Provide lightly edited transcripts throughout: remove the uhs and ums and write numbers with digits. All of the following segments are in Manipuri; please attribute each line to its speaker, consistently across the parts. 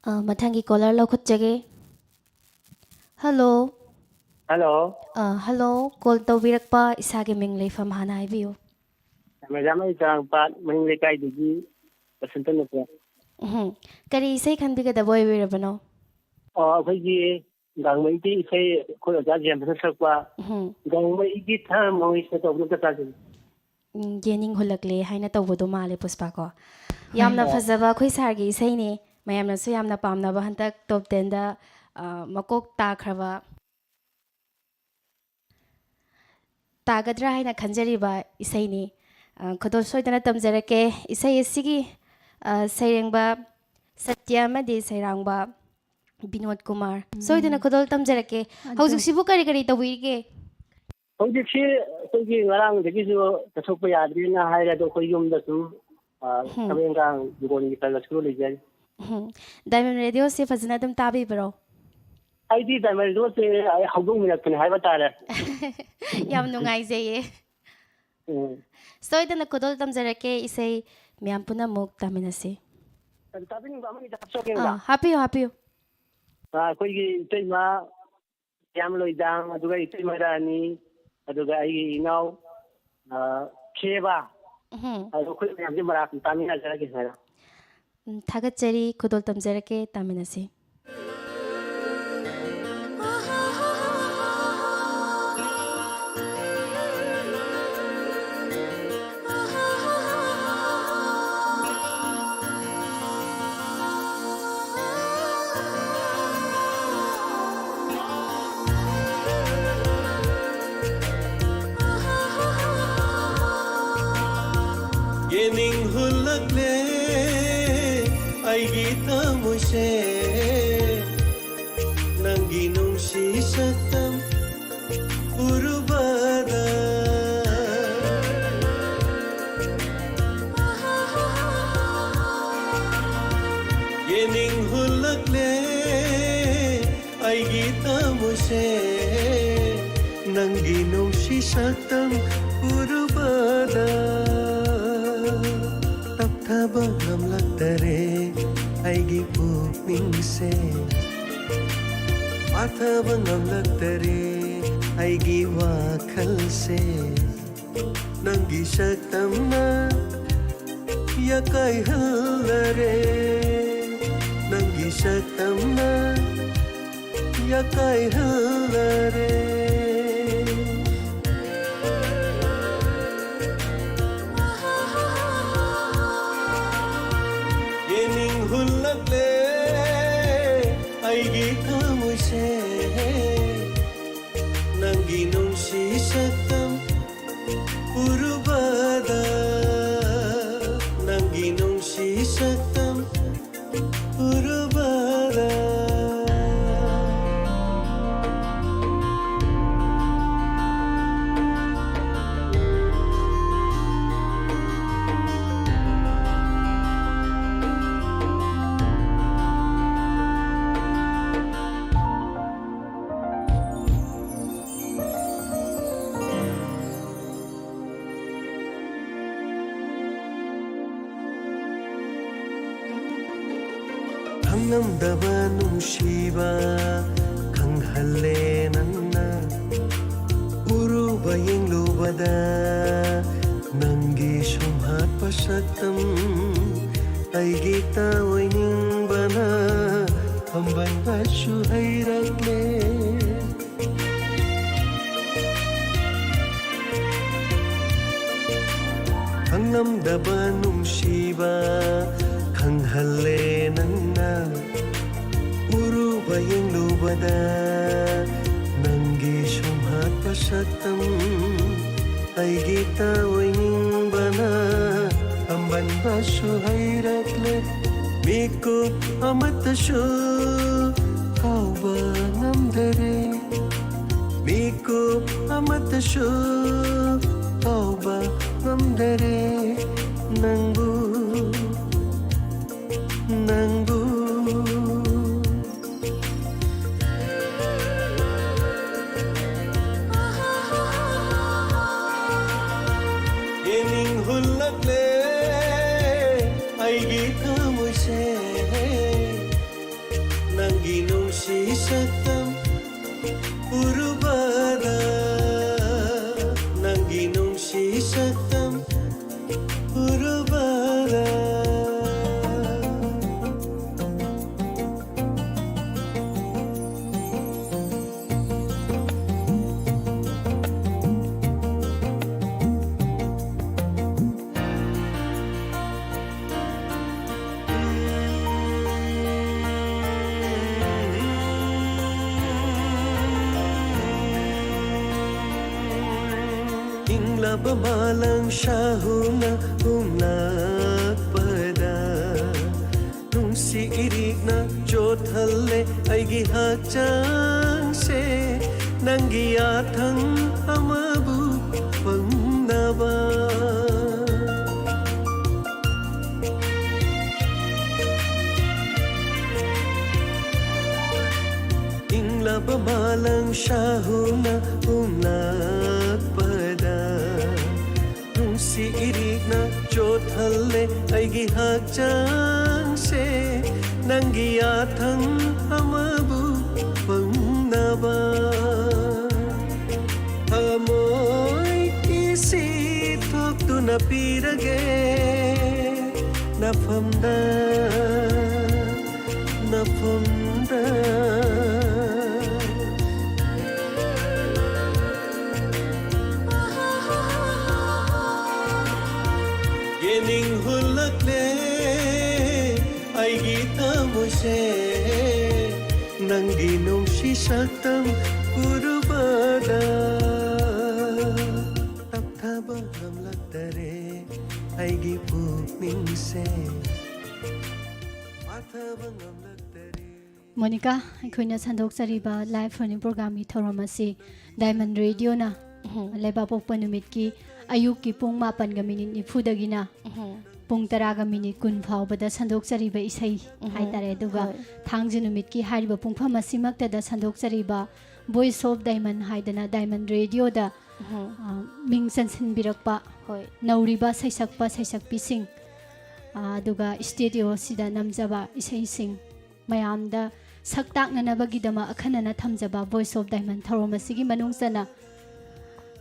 Speaker 1: ꯃꯊꯪꯒꯤ ꯀꯣꯂꯔ ꯂꯧꯈꯠꯆꯒꯦ. ꯍꯜꯂꯣ.
Speaker 2: ꯍꯜꯂꯣ.
Speaker 1: ꯍꯜꯂꯣ. ꯀꯣꯜ ꯇꯧꯕꯤꯔꯛꯄ ꯏꯁꯥꯒꯤ ꯃꯤꯡ ꯂꯩꯐꯝ ꯍꯥꯟꯅ ꯍꯥꯏꯕꯤꯌꯨ.
Speaker 2: ꯃꯦꯗꯥꯝ ꯑꯩ ꯆꯥꯔꯥꯡꯄꯥꯠ ꯃꯅꯤꯡ ꯂꯩꯀꯥꯏꯗꯒꯤ ꯕꯁꯟꯇ ꯅꯠꯇ꯭ꯔꯦ.
Speaker 1: ꯀꯔꯤ ꯏꯁꯩ ꯈꯟꯕꯤꯒꯗꯕ ꯑꯣꯏꯕꯤꯔꯕꯅꯣ?
Speaker 2: ꯑꯩꯈꯣꯏꯒꯤ ꯒꯥꯡꯃꯩꯒꯤ ꯏꯁꯩ ꯑꯩꯈꯣꯏ ꯑꯣꯖꯥ ꯖꯦꯝꯁꯅ ꯁꯛꯄ ꯒꯥꯡꯃꯩꯒꯤ ꯊꯃꯣꯏꯁꯤꯗ ꯇꯧꯕꯗꯨ ꯑꯝꯇ ꯇꯥꯁꯤꯅꯦ.
Speaker 1: ꯌꯦꯅꯤꯡ ꯍꯨꯜꯂꯛꯂꯦ ꯍꯥꯏꯅ ꯇꯧꯕꯗꯣ ꯃꯥꯜꯂꯦ ꯄꯨꯁꯄꯥ ꯀꯣ. ꯌꯥꯝꯅ ꯐꯖꯕ ꯑꯩꯈꯣꯏ ꯁꯥꯔꯒꯤ ꯏꯁꯩꯅꯤ. ꯃꯌꯥꯝꯅꯁꯨ ꯌꯥꯝꯅ ꯄꯥꯝꯅꯕ ꯍꯟꯗꯛ ꯇꯣꯞ 10ꯗ ꯃꯀꯣꯛ ꯇꯥꯈ꯭ꯔꯕ ꯇꯥꯒꯗ꯭ꯔꯥ ꯍꯥꯏꯅ ꯈꯟꯖꯔꯤꯕ ꯏꯁꯩꯅꯤ. ꯈꯨꯗꯣꯜ ꯁꯣꯏꯗꯅ ꯇꯝꯖꯔꯛꯀꯦ. ꯏꯁꯩ ꯑꯁꯤꯒꯤ ꯁꯩꯔꯦꯡꯕ ꯁꯇ꯭ꯌ ꯑꯃꯗꯤ ꯁꯩꯔꯥꯡꯕ ꯕꯤꯅꯣꯗ ꯀꯨꯃꯥꯔ. ꯁꯣꯏꯗꯅ ꯈꯨꯗꯣꯜ ꯇꯝꯖꯔꯛꯀꯦ. ꯍꯧꯖꯤꯛꯁꯤꯕꯨ ꯀꯔꯤ ꯀꯔꯤ ꯇꯧꯕꯤꯔꯤꯒꯦ?
Speaker 2: ꯍꯧꯖꯤꯛꯁꯤ ꯑꯩꯈꯣꯏꯒꯤ ꯉꯔꯥꯡꯗꯒꯤꯁꯨ ꯆꯠꯊꯣꯛꯄ ꯌꯥꯗ꯭ꯔꯦꯅ ꯍꯥꯏꯔꯦ ꯑꯗꯣ ꯑꯩꯈꯣꯏ ꯌꯨꯝꯗ ꯁꯨꯝ ꯊꯕꯛ ꯏꯟꯈꯥꯡ ꯍꯤꯡꯒꯣꯜꯒꯤ ꯈꯔ ꯁꯨꯔ ꯂꯩꯖꯔꯤ.
Speaker 1: ꯗꯥꯏꯃꯟ ꯔꯦꯗꯤꯑꯣꯁꯦ ꯐꯖꯅ ꯑꯗꯨꯝ ꯇꯥꯕꯤꯕ꯭ꯔꯣ?
Speaker 2: ꯑꯩꯗꯤ ꯗꯥꯏꯃꯟ ꯔꯦꯗꯤꯑꯣꯁꯦ ꯍꯧꯗꯣꯛꯃꯤꯟꯅꯛꯄꯅꯦ ꯍꯥꯏꯕ ꯇꯥꯔꯦ.
Speaker 1: ꯌꯥꯝ ꯅꯨꯡꯉꯥꯏꯖꯩꯌꯦ. ꯁꯣꯏꯗꯅ ꯈꯨꯗꯣꯜ ꯇꯝꯖꯔꯛꯀꯦ. ꯏꯁꯩ ꯃꯌꯥꯝ ꯄꯨꯟꯅꯃꯨꯛ ꯇꯥꯃꯤꯟꯅꯁꯤ.
Speaker 2: ꯇꯥꯕꯤꯅꯤꯡꯕ ꯑꯃꯅꯤꯗ ꯍꯥꯞꯆꯔꯛꯀꯦ.
Speaker 1: ꯍꯥꯞꯄꯤꯌꯨ ꯍꯥꯞꯄꯤꯌꯨ.
Speaker 2: ꯑꯩꯈꯣꯏꯒꯤ ꯏꯇꯩꯃ ꯌꯥꯝꯂꯣꯏꯗꯥꯡ, ꯑꯗꯨꯒ ꯏꯇꯩꯃ ꯔꯥꯅꯤ, ꯑꯗꯨꯒ ꯑꯩꯒꯤ ꯏꯅꯥꯎ ꯈꯦꯕ, ꯑꯗꯣ ꯑꯩꯈꯣꯏ ꯃꯌꯥꯝꯁꯦ ꯃꯔꯥ ꯇꯥꯃꯤꯟꯅꯖꯔꯒꯦ ꯍꯥꯏꯔ.
Speaker 1: ꯊꯥꯒꯠꯆꯔꯤ. ꯈꯨꯗꯣꯜ ꯇꯝꯖꯔꯛꯀꯦ. ꯇꯥꯃꯤꯟꯅꯁꯤ.
Speaker 3: yening hulakle aigi thamoise nangi nungsi saktam urubada yening hulakle aigi thamoise nangi nungsi saktam urubada ꯊꯕ ꯉꯝꯂꯛꯇꯔꯦ ꯑꯩꯒꯤ ꯄꯨꯛꯅꯤꯡꯁꯦ ꯄꯥꯊꯕ ꯉꯝꯂꯛꯇꯔꯦ ꯑꯩꯒꯤ ꯋꯥꯈꯜꯁꯦ ꯅꯪꯒꯤ ꯁꯛꯇꯝꯅ ꯌꯥꯀꯥꯏꯍꯜꯂꯔꯦ ꯅꯪꯒꯤ ꯁꯛꯇꯝꯅ ꯌꯥꯀꯥꯏꯍꯜꯂꯔꯦ hulakle aigi thamoise nangi nungsi saktam urubada nangi nungsi saktam urubada ꯈꯪꯉꯝꯗꯕ ꯅꯨꯡꯁꯤꯕ ꯈꯪꯍꯜꯂꯦ ꯅꯪꯅ ꯎꯔꯨꯕ ꯌꯦꯡꯂꯨꯕꯗ ꯅꯪꯒꯤ ꯁꯨꯝꯍꯠꯄ ꯁꯛꯇꯝ ꯑꯩꯒꯤ ꯇꯥꯑꯣꯏꯅꯤꯡꯕꯅ ꯐꯝꯕꯟꯕꯁꯨ ꯍꯩꯔꯛꯂꯦ ꯈꯪꯉꯝꯗꯕ ꯅꯨꯡꯁꯤꯕ ꯈꯪꯍꯜꯂꯦ ꯅꯪꯅ ꯎꯔꯨꯕ ꯌꯦꯡꯂꯨꯕꯗ ꯅꯪꯒꯤ ꯁꯨꯝꯍꯠꯄ ꯁꯛꯇꯝ ꯑꯩꯒꯤ ꯇꯥꯑꯣꯏꯅꯤꯡꯕꯅ ꯐꯝꯕꯟꯕꯁꯨ ꯍꯩꯔꯛꯂꯦ ꯃꯤꯀꯨꯞ ꯑꯃꯠꯇꯁꯨ ꯀꯥꯎꯕ ꯉꯝꯗꯔꯦ ꯃꯤꯀꯨꯞ ꯑꯃꯠꯇꯁꯨ ꯀꯥꯎꯕ ꯉꯝꯗꯔꯦ ꯅꯪꯕꯨ ꯅꯪꯕꯨ yening hulakle aigi thamoise ꯅꯪꯒꯤ ꯅꯨꯡꯁꯤ ꯁꯛꯇꯝ 우르바다 낭기 농시 삭담 우르바다 Pamalang sahuna umnakpada nung si irig na jothalle aigi hakchang se nangiyathang amabu pangnaba ingla pamalang sahuna umnakpada si irig na jothalle aigi hakchang se nangiyathang amabu pangnaba amoy kisi thoktuna pirage nafamda Yening hulakle aigi tamose nangi nungsi saktam urubada tapthaba namlaktare aigi pukningse mathaba namlaktare
Speaker 4: Monica aikoina sandok sariba live phone program mi thoramasi Diamond Radio na leba pokpa numit ki ayuk ki pung 8:40 pung 10:10 faubada sandok sariba isai haitare duga thangji numit ki hariba pungpham asimakta da sandok sariba voice of diamond haidana Diamond Radio da ming sansin birakpa nauriba saisakpa saisakpi sing duga studio sida namjaba isai sing mayamda saktak nanabagidama akhanana thamjaba voice of diamond tharomasigi manungsana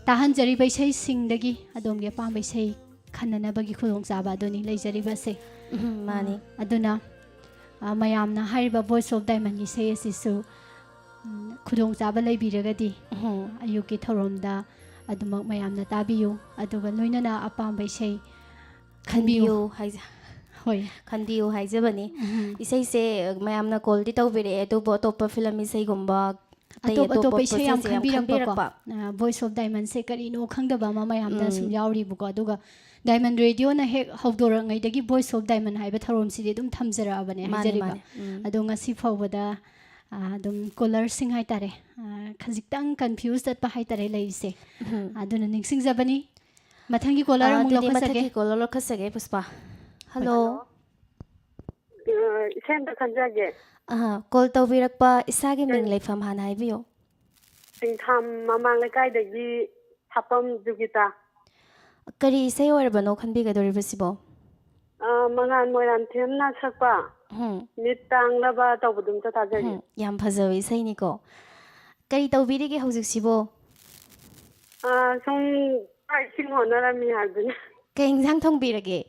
Speaker 4: tahan jariba isai singdagi adomge pamba isai khananabagi khudong chaba doni leijariba se
Speaker 1: mani
Speaker 4: aduna mayamna hariba voice of diamond isai asisu khudong chaba leibiragadi ayuki thoromda adumak mayamna tabiyu aduga loinana apamba isai
Speaker 1: khanbiyu haija
Speaker 4: hoi
Speaker 1: khanbiyu haijabani isai se mayamna call di tawbire adubo topa film isai gumba
Speaker 4: atop isai yam khanbirakpa voice of diamond se karino khangdaba mayamda sum yauri buko aduga Diamond Radio na hek hawdora ngai dagi voice of diamond haiba tharom sidi dum thamjara abane hajariba adu ngasi fawbada dum caller sing hai tare khajiktang confused at pa hai tare leise aduna ningsing jabani mathangi caller amung lokhasage
Speaker 1: caller lokhasage puspa hello
Speaker 5: Senda kanjage
Speaker 1: call tawbirakpa isagi ming leifam han haibiyo
Speaker 5: Singtham mamang lekai dagi thapam jugita
Speaker 1: kari isai orbano khanbigadoribasibo
Speaker 5: mangan moiram themna sakpa mitang laba tawbudum ta tajari
Speaker 1: yam phajawi isai ni ko kari tawbirige haujiksibo
Speaker 5: sum ai sing honarami hadun
Speaker 1: kay ingjang thongbirage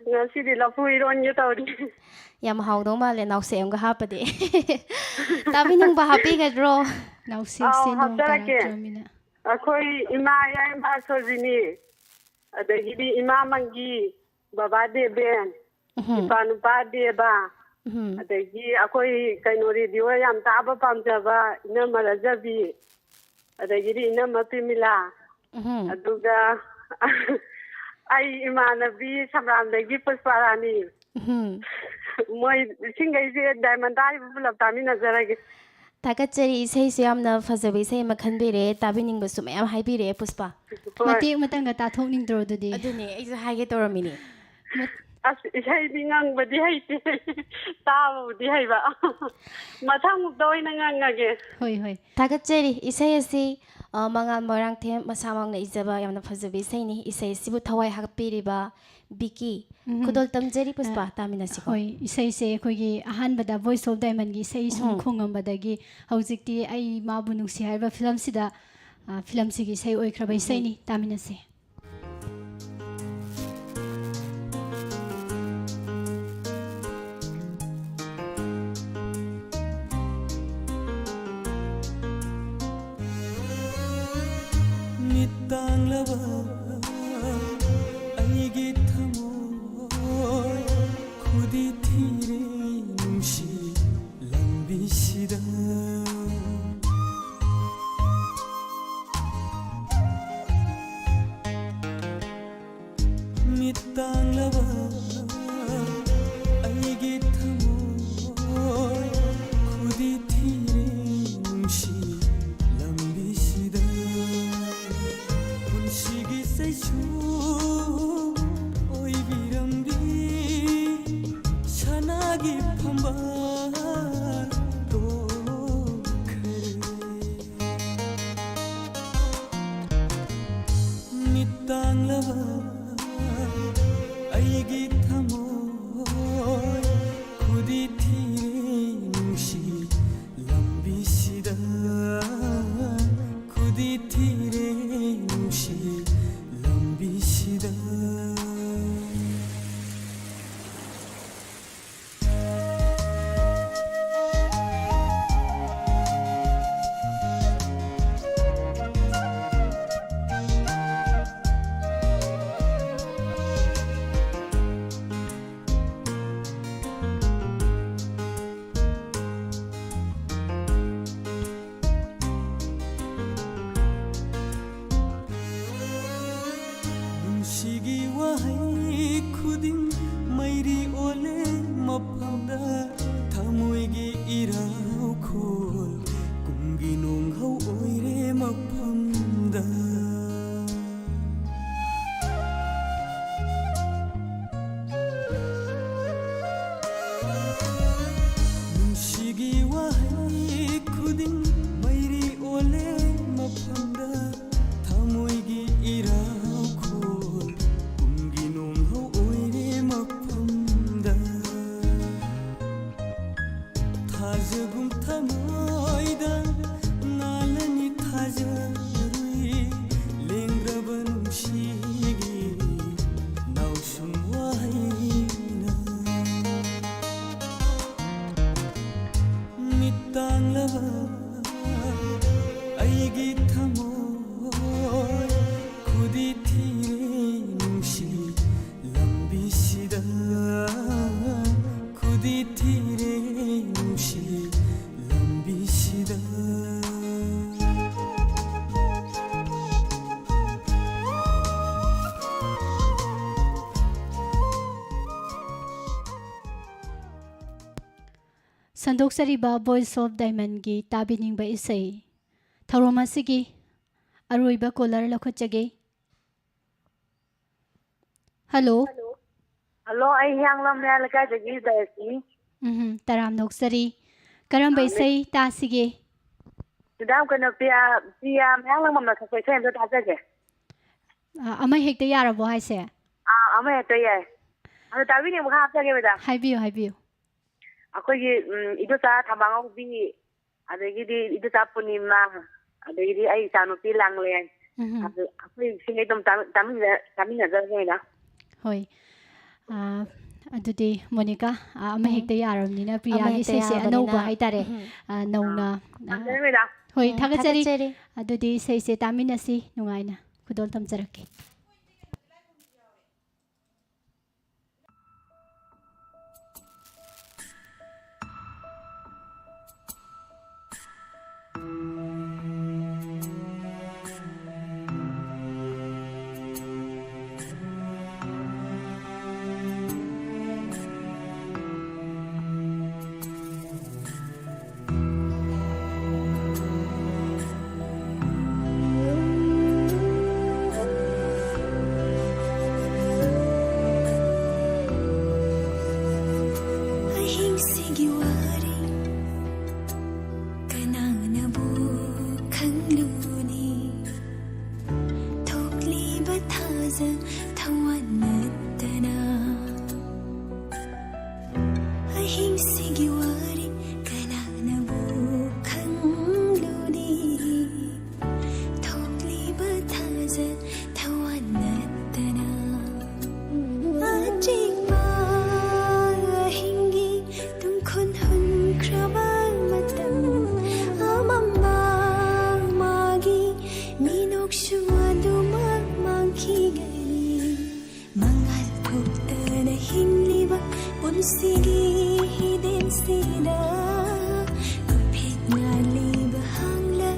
Speaker 5: ngasi di lapui ron ye tawri
Speaker 1: yam hawdo male nawse amga hapade tabiningba hapigadro
Speaker 4: nausi se no karamina
Speaker 5: akhoi ima ya ima sojini adagidi ima mangi baba de ben ipanu ba de ba adagi akhoi kaino radio yam taba pamjaba ina marajabi adagidi ina mapimila aduga ai imanabi samramdagi pusparani moi singai je diamond dai bulap tami nazarage
Speaker 1: Takachari isai su yamna fajabi isai makhanbire tabiningba su mayam haibire puspa
Speaker 4: mati matanga ta thokning dro dudi
Speaker 1: aduni aisa haige toramini
Speaker 5: as isai dingang badi haite tawo di haiba mathang doina ngangage
Speaker 4: hoi hoi
Speaker 1: Takachari isai asi ꯃꯉꯥꯜ ꯃꯣꯏꯔꯥꯡꯊꯦꯝ ꯃꯁꯥꯃꯛꯅ ꯏꯖꯕ ꯌꯥꯝꯅ ꯐꯖꯕ ꯏꯁꯩꯅꯤ. ꯏꯁꯩꯁꯤꯕꯨ ꯊꯋꯥꯏ ꯍꯥꯞꯄꯤꯔꯤꯕ ꯕꯤꯀꯤ ꯈꯨꯗꯣꯜ ꯇꯝꯖꯔꯤ ꯄꯨꯁꯄꯥ ꯇꯥꯃꯤꯟꯅꯁꯤꯀꯣ.
Speaker 4: ꯍꯣꯏ ꯏꯁꯩꯁꯦ ꯑꯩꯈꯣꯏꯒꯤ ꯑꯍꯥꯟꯕꯗ ꯚꯣꯏꯁ ꯑꯣꯐ ꯗꯥꯏꯃꯟꯒꯤ ꯏꯁꯩ ꯁꯨꯝ ꯈꯣꯡꯉꯝꯕꯗꯒꯤ ꯍꯧꯖꯤꯛꯇꯤ ꯑꯩ ꯃꯥꯕꯨ ꯅꯨꯡꯁꯤ ꯍꯥꯏꯕ ꯐꯤꯂꯝꯁꯤꯗ ꯐꯤꯂꯝꯁꯤꯒꯤ ꯏꯁꯩ ꯑꯣꯏꯈ꯭ꯔꯕ ꯏꯁꯩꯅꯤ. ꯇꯥꯃꯤꯟꯅꯁꯤ.
Speaker 3: 미땅라바 아이기 타모이 고디 티레 눈시 랑비시다 미땅라바 아이기 타모이 고디 티레 눈시 랑비시다 시기 세슈 오이비람비 샤나기 판바 또 그래 미땅라바 아이기 타모이 고디 티레 눈시 람비시다 고디 티레 눈시 람비시다 시기와 하이 쿠딩 마이리 올레 마판다 타모이기 이라우콜 꿈기농하우 오이레 마판다 시기와 하이 쿠딩 마이리 올레 마판다 타모이기 이라우콜 타즈금 타마이다 날라니 타자루이 랭그라번 시기 나우숨 와이나 미땅라바 아이기 타모이 고디 티레 눈시 람비시다 고디 티레 눈시 람비시다
Speaker 4: ꯁꯟꯗꯣꯛꯆꯔꯤꯕ ꯚꯣꯏꯁ ꯑꯣꯐ ꯗꯥꯏꯃꯟꯒꯤ ꯇꯥꯕꯤꯅꯤꯡꯕ ꯏꯁꯩ ꯊꯧꯔꯝ ꯑꯁꯤꯒꯤ ꯑꯔꯣꯏꯕ ꯀꯣꯂꯔ ꯂꯧꯈꯠꯆꯒꯦ. ꯍꯜꯂꯣ.
Speaker 5: ꯍꯜꯂꯣ, ꯑꯩ ꯍꯤꯌꯥꯡꯂꯝ ꯃꯌꯥ ꯂꯩꯀꯥꯏꯗꯒꯤ ꯗꯥꯏꯁꯤ.
Speaker 4: ꯇꯔꯥꯝ ꯅꯣꯛꯆꯔꯤ. ꯀꯔꯝꯕ ꯏꯁꯩ ꯇꯥꯁꯤꯒꯦ?
Speaker 5: ꯁꯤꯗ ꯀꯩꯅꯣ ꯄꯤꯌꯥ ꯃꯌꯥꯡꯂꯝ ꯑꯃꯅ ꯁꯛꯄ ꯏꯁꯩ ꯑꯝꯇ ꯇꯥꯖꯒꯦ.
Speaker 4: ꯑꯃ ꯍꯦꯛꯇ ꯌꯥꯔꯕꯣ ꯍꯥꯏꯁꯦ?
Speaker 5: ꯑꯃ ꯍꯦꯛꯇ ꯌꯥꯏ. ꯑꯗꯣ ꯇꯥꯕꯤꯅꯤꯡꯕ ꯈꯔ ꯍꯥꯞꯆꯒꯦ ꯃꯦꯗꯥꯝ.
Speaker 4: ꯍꯥꯏꯕꯤꯌꯨ ꯍꯥꯏꯕꯤꯌꯨ.
Speaker 5: ꯑꯩꯈꯣꯏꯒꯤ ꯏꯗꯣꯆꯥ ꯊꯝꯕꯥꯉꯧꯕꯤ, ꯑꯗꯒꯤꯗꯤ ꯏꯗꯣꯆꯥ ꯄꯨꯔꯅꯤꯃꯥ, ꯑꯗꯒꯤꯗꯤ ꯑꯩ ꯏꯆꯥꯅꯨꯄꯤ ꯂꯥꯡꯂꯦꯟ, ꯑꯗꯨ ꯑꯩꯈꯣꯏ ꯁꯤꯡꯒꯩ ꯑꯗꯨꯝ ꯇꯥꯃꯤꯟꯅꯖꯔꯒꯦ.
Speaker 4: ꯍꯣꯏ. ꯑꯗꯨꯗꯤ ꯃꯣꯅꯤꯀꯥ ꯑꯃ ꯍꯦꯛꯇ ꯌꯥꯔꯕꯅꯤꯅ ꯄ꯭ꯔꯤꯌꯥꯒꯤ ꯏꯁꯩꯁꯦ ꯑꯅꯧꯕ ꯍꯥꯏꯇꯥꯔꯦ. ꯅꯧꯅ. ꯍꯣꯏ, ꯊꯥꯒꯠꯆꯔꯤ. ꯑꯗꯨꯗꯤ ꯏꯁꯩꯁꯦ ꯇꯥꯃꯤꯟꯅꯁꯤ ꯅꯨꯡꯉꯥꯏꯅ. ꯈꯨꯗꯣꯜ ꯇꯝꯖꯔꯛꯀꯦ.
Speaker 6: sida kupit na liba hangla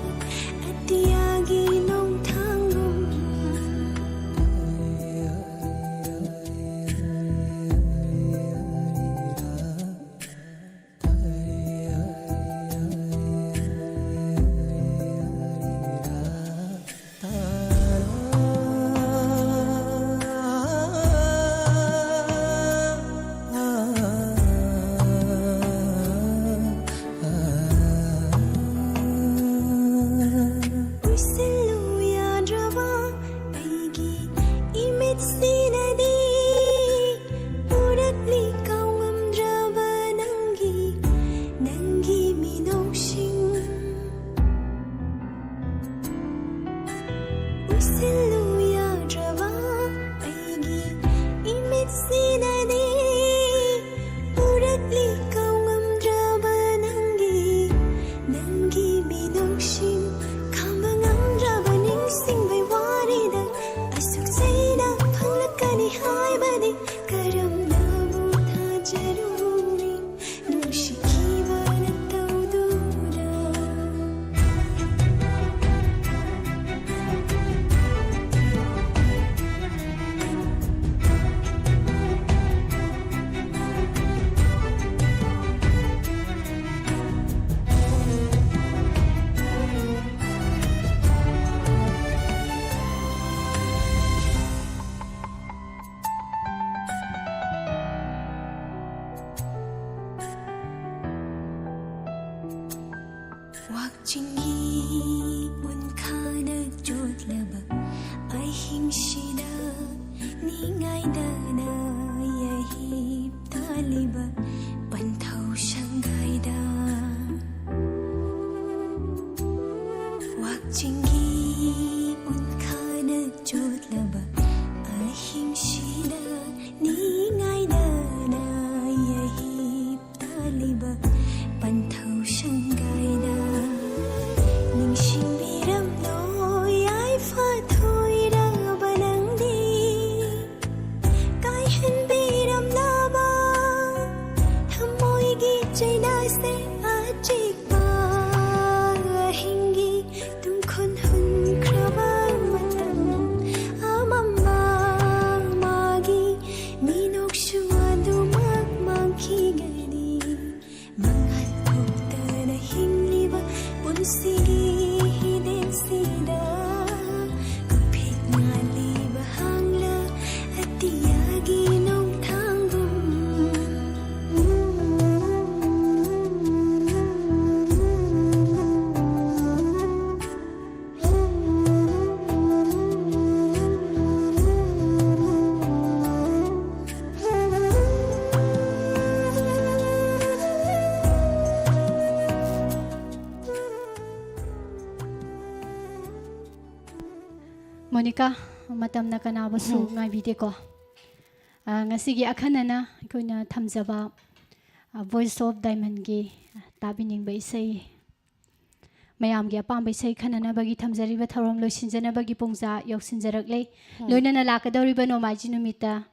Speaker 6: at tiyagi nong tanggong Wakchingi unkana jotlaba ai hingshida ningai dana yahi taliba panthau shangaida Wakchingi unkana jotlaba ai hingshida ningai dana yahi taliba panthau shangaida
Speaker 4: Monica, matam na kanaba su ngai bide ko. Ngasigi akhanana koina thamjaba Voice of Diamond gi tabiningba isei mayam gi apam isei khanana bagi thamjari ba thorom loisinjana bagi pongja yoksinjarak lei loinana lakadori ba nomaji numita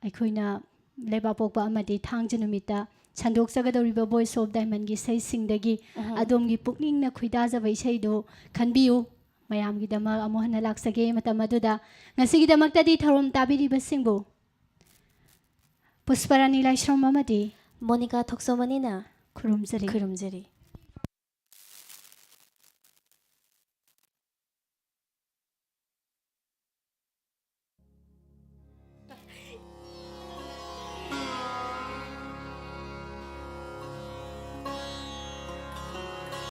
Speaker 4: aikoina leba pokba amadi thangji numita chandok sagadori ba Voice of Diamond gi sei singdagi adom gi pukning na khuida jaba isei do khanbiu mayam gi dama amohana laksage matamaduda ngasigi damakta di thorom tabiri ba singbu Pusparani laishram amadi
Speaker 1: Monica Thoksomanina
Speaker 4: khurumjari
Speaker 1: Khurumjari